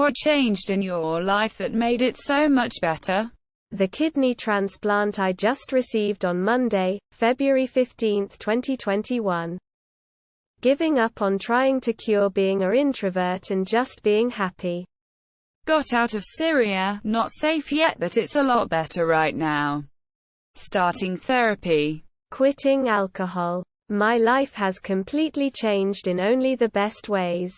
What changed in your life that made it so much better? The kidney transplant I just received on Monday, February 15, 2021. Giving up on trying to cure being an introvert and just being happy. Got out of Syria, not safe yet but it's a lot better right now. Starting therapy. Quitting alcohol. My life has completely changed in only the best ways.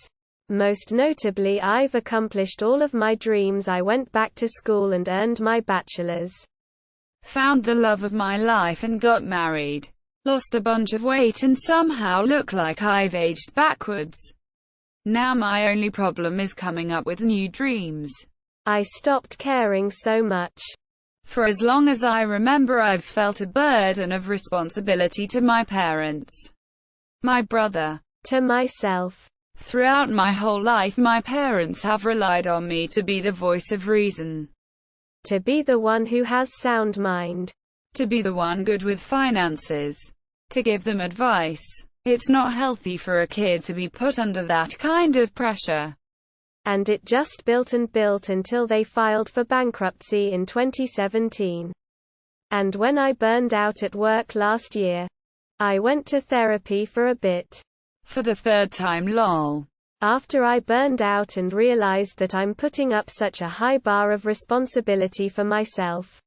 Most notably, I've accomplished all of my dreams. I went back to school and earned my bachelor's. Found the love of my life and got married. Lost a bunch of weight and somehow look like I've aged backwards. Now my only problem is coming up with new dreams. I stopped caring so much. For as long as I remember, I've felt a burden of responsibility to my parents, my brother, to myself. Throughout my whole life, my parents have relied on me to be the voice of reason, to be the one who has sound mind, to be the one good with finances, to give them advice. It's not healthy for a kid to be put under that kind of pressure. And it just built and built until they filed for bankruptcy in 2017. And when I burned out at work last year, I went to therapy for a bit. For the third time, lol. After I burned out and realized that I'm putting up such a high bar of responsibility for myself.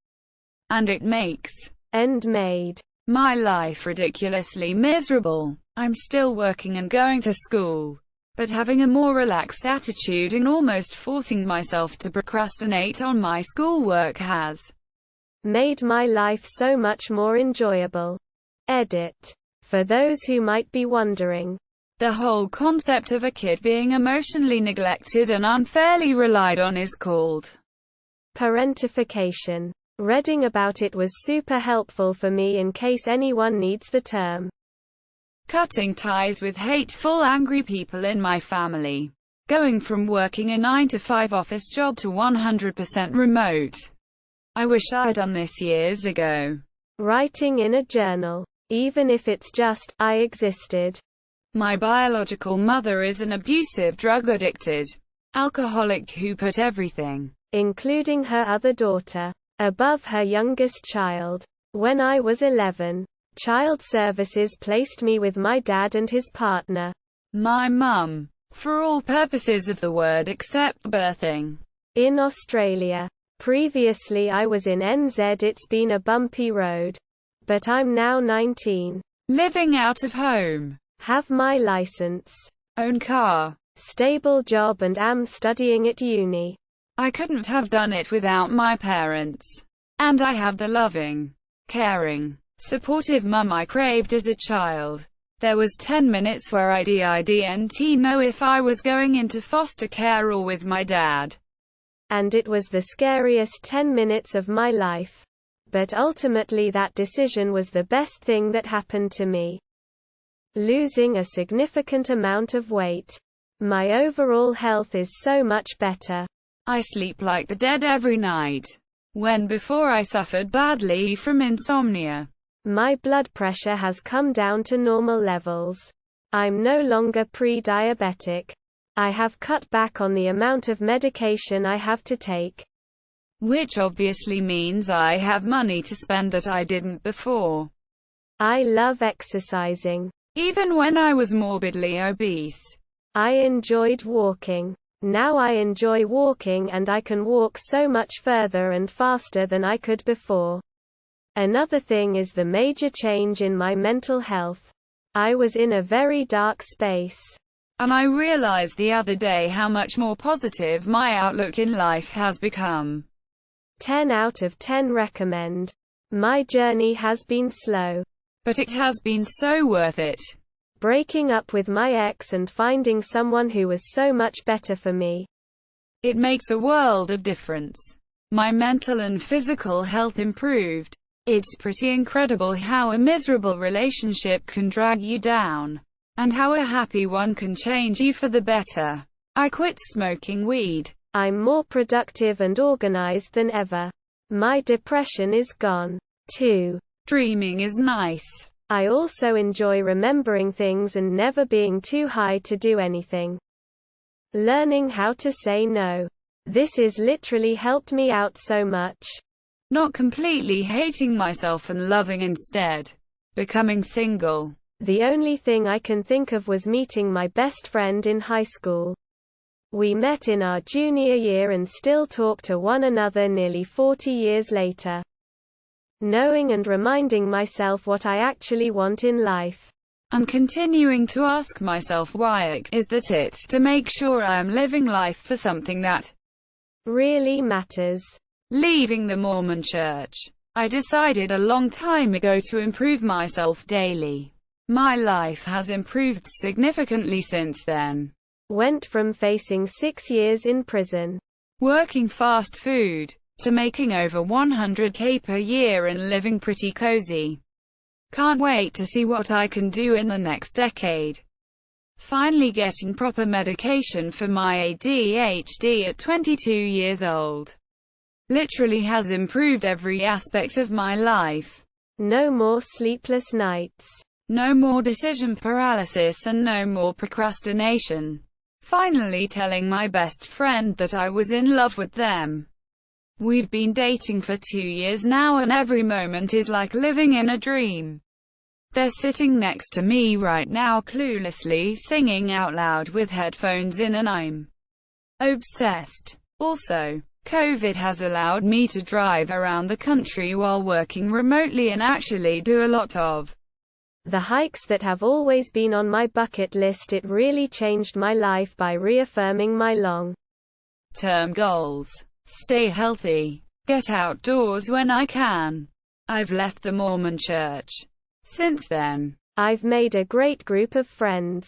And it makes made my life ridiculously miserable. I'm still working and going to school, but having a more relaxed attitude and almost forcing myself to procrastinate on my schoolwork has made my life so much more enjoyable. Edit. For those who might be wondering, the whole concept of a kid being emotionally neglected and unfairly relied on is called parentification. Reading about it was super helpful for me in case anyone needs the term. Cutting ties with hateful, angry people in my family. Going from working a 9-to-5 office job to 100% remote. I wish I'd done this years ago. Writing in a journal. Even if it's just, I existed. My biological mother is an abusive, drug-addicted alcoholic who put everything, including her other daughter, above her youngest child. When I was 11, Child Services placed me with my dad and his partner, my mum, for all purposes of the word except birthing, in Australia. Previously I was in NZ. It's been a bumpy road. But I'm now 19. Living out of home. Have my license. Own car. Stable job and am studying at uni. I couldn't have done it without my parents. And I have the loving, caring, supportive mum I craved as a child. There was 10 minutes where I didn't know if I was going into foster care or with my dad. And it was the scariest 10 minutes of my life. But ultimately that decision was the best thing that happened to me. Losing a significant amount of weight. My overall health is so much better. I sleep like the dead every night. When before I suffered badly from insomnia. My blood pressure has come down to normal levels. I'm no longer pre-diabetic. I have cut back on the amount of medication I have to take. Which obviously means I have money to spend that I didn't before. I love exercising. Even when I was morbidly obese. I enjoyed walking. Now I enjoy walking and I can walk so much further and faster than I could before. Another thing is the major change in my mental health. I was in a very dark space. And I realized the other day how much more positive my outlook in life has become. 10 out of 10 recommend. My journey has been slow. But it has been so worth it. Breaking up with my ex and finding someone who was so much better for me. It makes a world of difference. My mental and physical health improved. It's pretty incredible how a miserable relationship can drag you down. And how a happy one can change you for the better. I quit smoking weed. I'm more productive and organized than ever. My depression is gone. 2. Dreaming is nice. I also enjoy remembering things and never being too high to do anything. Learning how to say no. This is literally helped me out so much. Not completely hating myself and loving instead. Becoming single. The only thing I can think of was meeting my best friend in high school. We met in our junior year and still talk to one another nearly 40 years later. Knowing and reminding myself what I actually want in life. And continuing to ask myself why is that it, to make sure I am living life for something that really matters. Leaving the Mormon Church. I decided a long time ago to improve myself daily. My life has improved significantly since then. Went from facing 6 years in prison, working fast food, to making over $100K per year and living pretty cozy. Can't wait to see what I can do in the next decade. Finally getting proper medication for my ADHD at 22 years old. Literally has improved every aspect of my life. No more sleepless nights. No more decision paralysis and no more procrastination. Finally telling my best friend that I was in love with them. We've been dating for 2 years now and every moment is like living in a dream. They're sitting next to me right now cluelessly singing out loud with headphones in and I'm obsessed. Also, COVID has allowed me to drive around the country while working remotely and actually do a lot of the hikes that have always been on my bucket list. It really changed my life by reaffirming my long-term goals. Stay healthy. Get outdoors when I can. I've left the Mormon Church. Since then, I've made a great group of friends.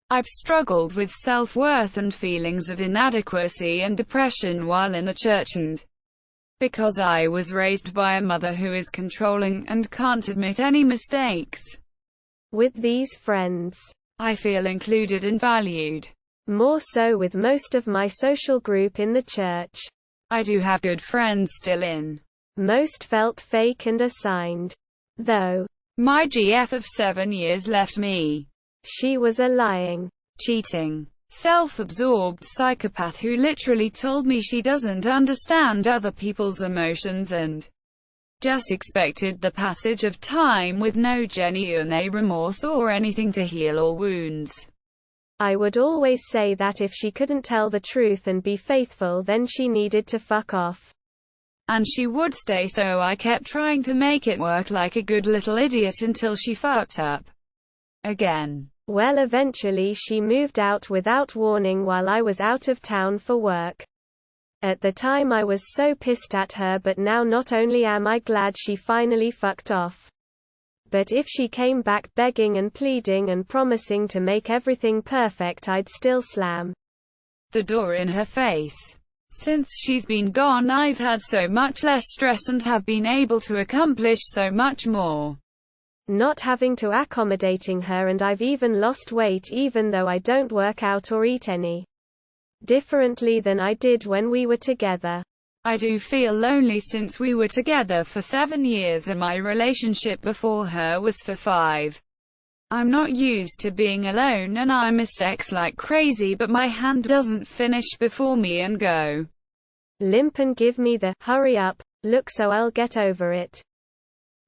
I've struggled with self-worth and feelings of inadequacy and depression while in the church, and because I was raised by a mother who is controlling and can't admit any mistakes. With these friends, I feel included and valued. More so with most of my social group in the church. I do have good friends still in. Most felt fake and assigned. Though my GF of 7 years left me. She was a lying, cheating, self-absorbed psychopath who literally told me she doesn't understand other people's emotions and just expected the passage of time with no genuine remorse or anything to heal all wounds. I would always say that if she couldn't tell the truth and be faithful, then she needed to fuck off. And she would stay, so I kept trying to make it work like a good little idiot until she fucked up again. Well, eventually she moved out without warning while I was out of town for work. At the time I was so pissed at her, but now not only am I glad she finally fucked off, but if she came back begging and pleading and promising to make everything perfect, I'd still slam the door in her face. Since she's been gone, I've had so much less stress and have been able to accomplish so much more. Not having to accommodating her, and I've even lost weight even though I don't work out or eat any differently than I did when we were together. I do feel lonely since we were together for 7 years and my relationship before her was for 5. I'm not used to being alone and I miss sex like crazy, but my hand doesn't finish before me and go limp and give me the hurry up look, so I'll get over it.